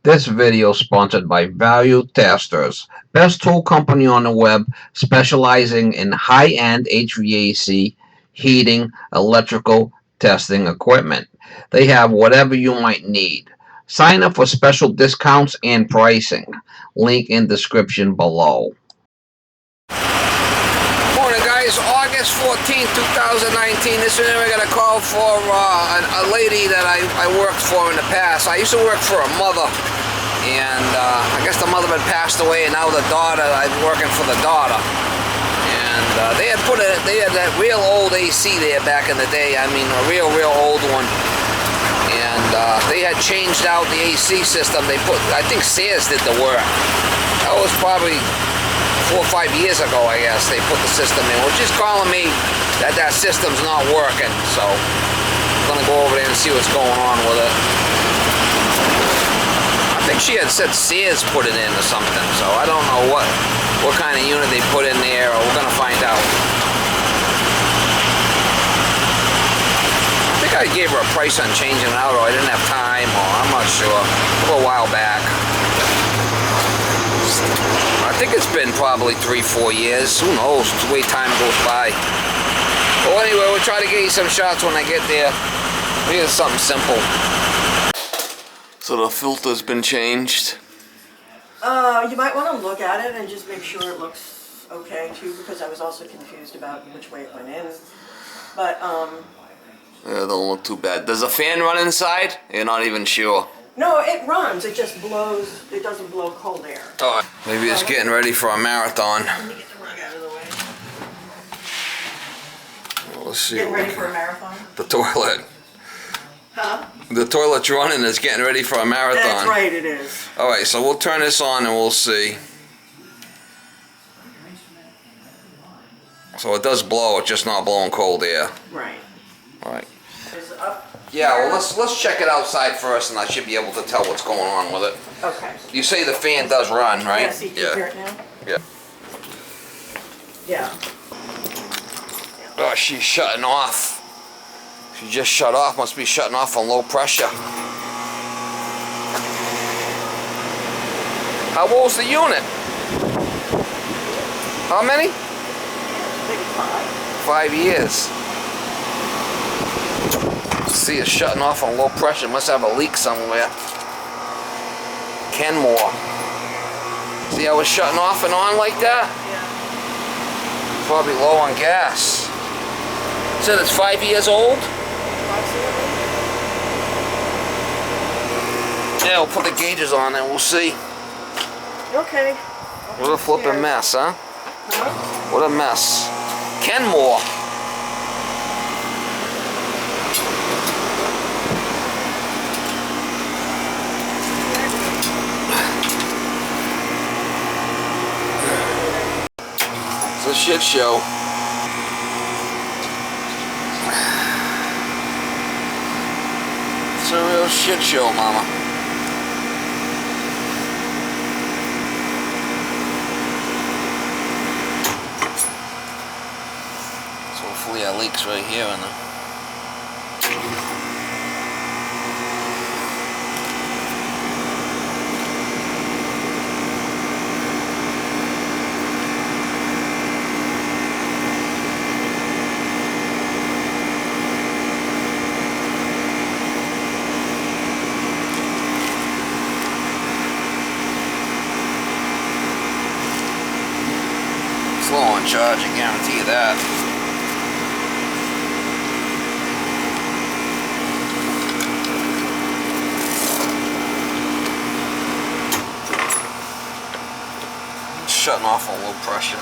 This video is sponsored by Value Testers, best tool company on the web specializing in high-end HVAC, heating, electrical testing equipment. They have whatever you might need. Sign up for special discounts and pricing. Link in description below. Morning guys, August 14th, 2019. This is I got a call for a lady that I worked for in the past. I used to work for a mother, and I guess the mother had passed away, and now the daughter, I'm working for the daughter. And they had that real old AC there back in the day. I mean, a real old one. And they had changed out the AC system. I think Sears did the work. That was probably 4 or 5 years ago, I guess, they put the system in. Well, just calling me that system's not working, so I'm gonna go over there and see what's going on with it. I think she had said Sears put it in or something, so I don't know what kind of unit they put in there, or we're gonna find out. I think I gave her a price on changing it out, or I didn't have time, or I'm not sure. A little while back. I think it's been probably 3 or 4 years. Who knows? The way time goes by. Well, anyway, we'll try to get you some shots when I get there. Here's something simple. So the filter's been changed. You might want to look at it and just make sure it looks okay too, because I was also confused about which way it went in. But Yeah, it don't look too bad. Does a fan run inside? You're not even sure. no, it runs. It just blows. It doesn't blow cold air. Oh, maybe it's getting ready for a marathon. Let me get the rug out of the way. Well, let's see. Getting ready for a marathon? The toilet. Huh? The toilet's running. It's getting ready for a marathon. That's right, it is. All right, so we'll turn this on and we'll see. So it does blow. It's just not blowing cold air. Right. All right. Is it up? Yeah, well, let's check it outside first, and I should be able to tell what's going on with it. Okay. You say the fan does run, right? Yeah, see, can you hear it now? Yeah. Yeah. Oh, she's shutting off. She just shut off. Must be shutting off on low pressure. How old's the unit? How many? Maybe 5. 5 years. See, it's shutting off on low pressure. Must have a leak somewhere. Kenmore. See how it's shutting off and on like that? Yeah. Probably low on gas. Said it's 5 years old? Yeah, we'll put the gauges on and we'll see. Okay. What a flippin' mess, huh? Huh? What a mess. Kenmore. It's a shit show. It's a real shit show, mama. So hopefully that leaks right here in the... Slow on charge, I guarantee you that. It's shutting off on low pressure.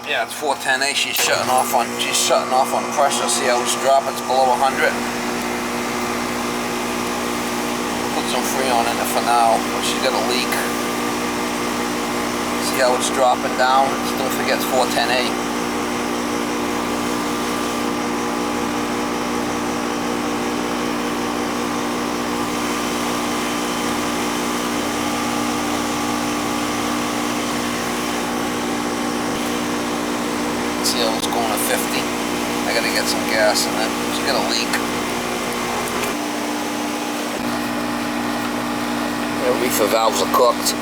Yeah, it's 410A. She's shutting off on pressure. See how it's dropping? It's below 100. Puts some Freon in it for now. She's got a leak. See how it's dropping down? Don't forget it's 410A. See how it's going to 50. I gotta get some gas in it. She's got a leak. The reefer valves are cooked.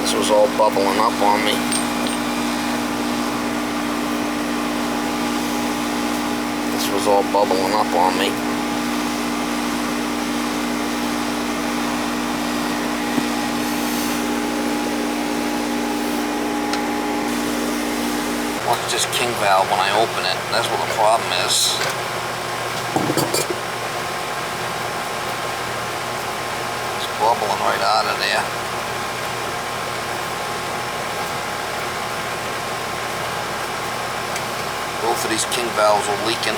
This was all bubbling up on me. This was all bubbling up on me. Watch this king valve when I open it. That's what the problem is. It's bubbling right out of there. Both of these king valves are leaking.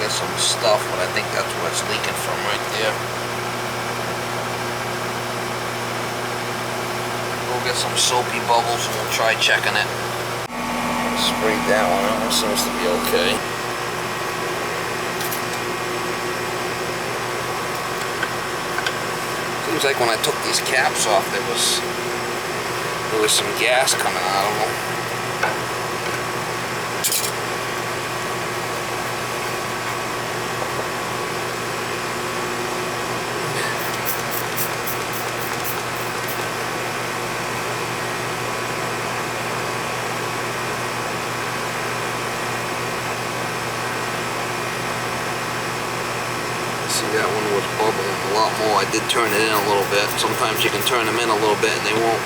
Some stuff, but I think that's what's leaking from right there. We'll get some soapy bubbles and we'll try checking it. Sprayed that one, it seems to be okay. Seems like when I took these caps off, there was some gas coming out of them. See, that one was bubbling a lot more. I did turn it in a little bit. Sometimes you can turn them in a little bit and they won't.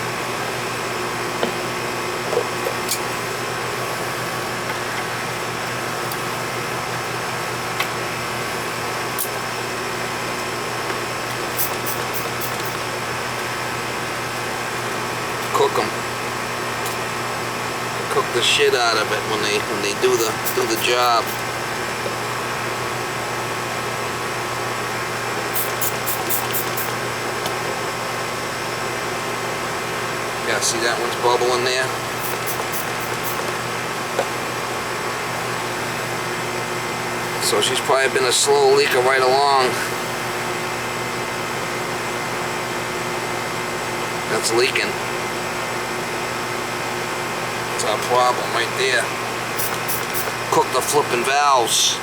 Cook them. Cook the shit out of it when they do the job. Yeah, see that one's bubbling there? So she's probably been a slow leaker right along. That's leaking. That's our problem right there. Cook the flipping valves.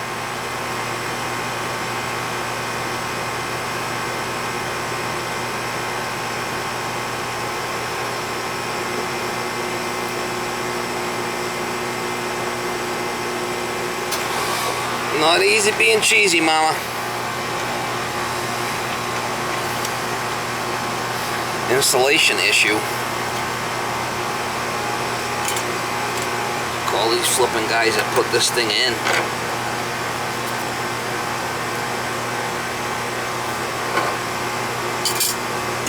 Not easy being cheesy, mama. Installation issue. all these flipping guys that put this thing in.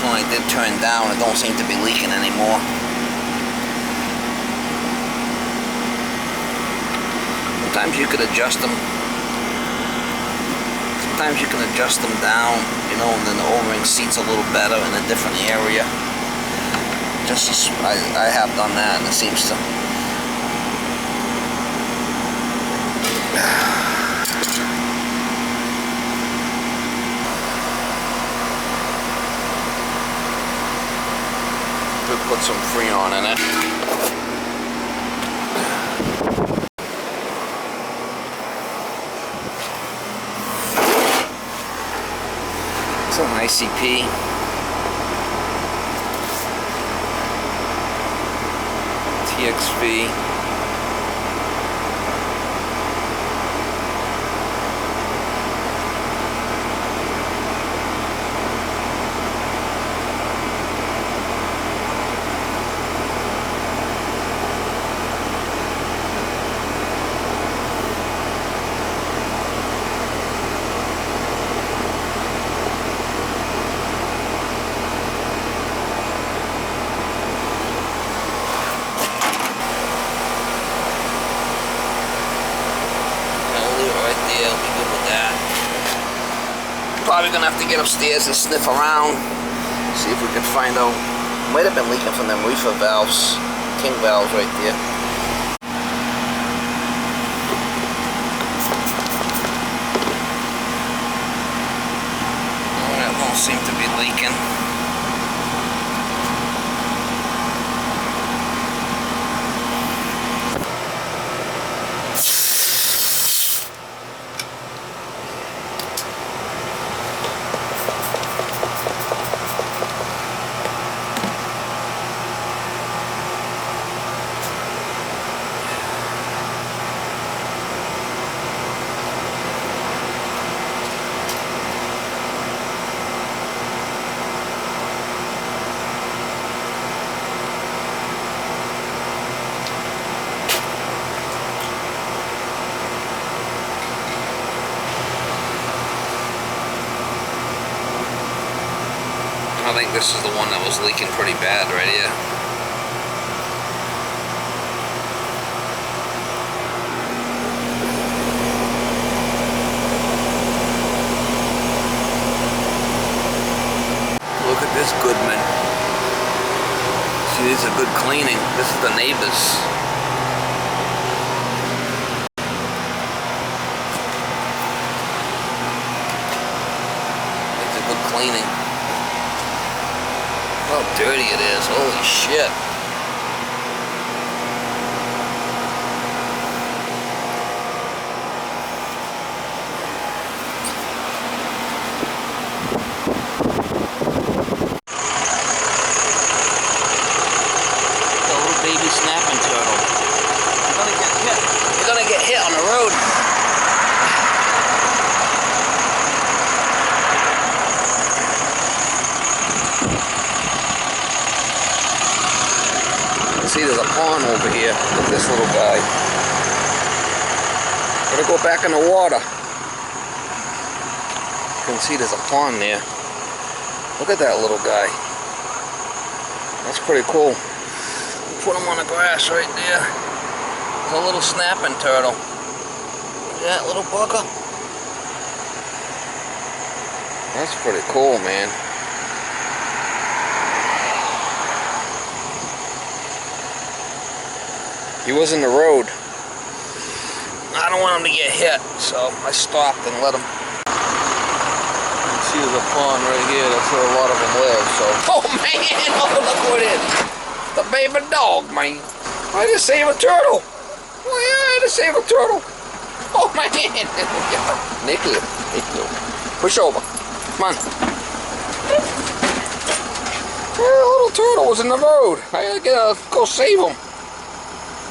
When I did turn down, it don't seem to be leaking anymore. Sometimes you could adjust them. Sometimes you can adjust them down, you know, and then the O-ring seats a little better in a different area. Just I have done that, and it seems to. Could put some Freon in it. It's an ICP. TXV. Probably gonna have to get upstairs and sniff around, see if we can find out. Might have been leaking from them reefer valves, king valves right there. That won't seem to be leaking. I think this is the one that was leaking pretty bad right here. Look at this Goodman. See, this is a good cleaning. This is the neighbors. It's a good cleaning. How dirty it is, holy shit. A little baby snapping turtle. You're gonna get hit. You're gonna get hit on the road. See, there's a pond over here with this little guy. Gotta go back in the water. You can see there's a pond there. Look at that little guy. That's pretty cool. Put him on the grass right there. There's a little snapping turtle. See that little bugger? That's pretty cool, man. He was in the road. I don't want him to get hit, so I stopped and let him. You can see there's a pond right here. That's where a lot of them live. So. Oh man! Oh, look what it is. The baby dog, man. I just saved a turtle. Oh yeah, I just saved a turtle. Oh man! Nicky, push over. Come on. Yeah, a little turtle was in the road. I gotta go save him.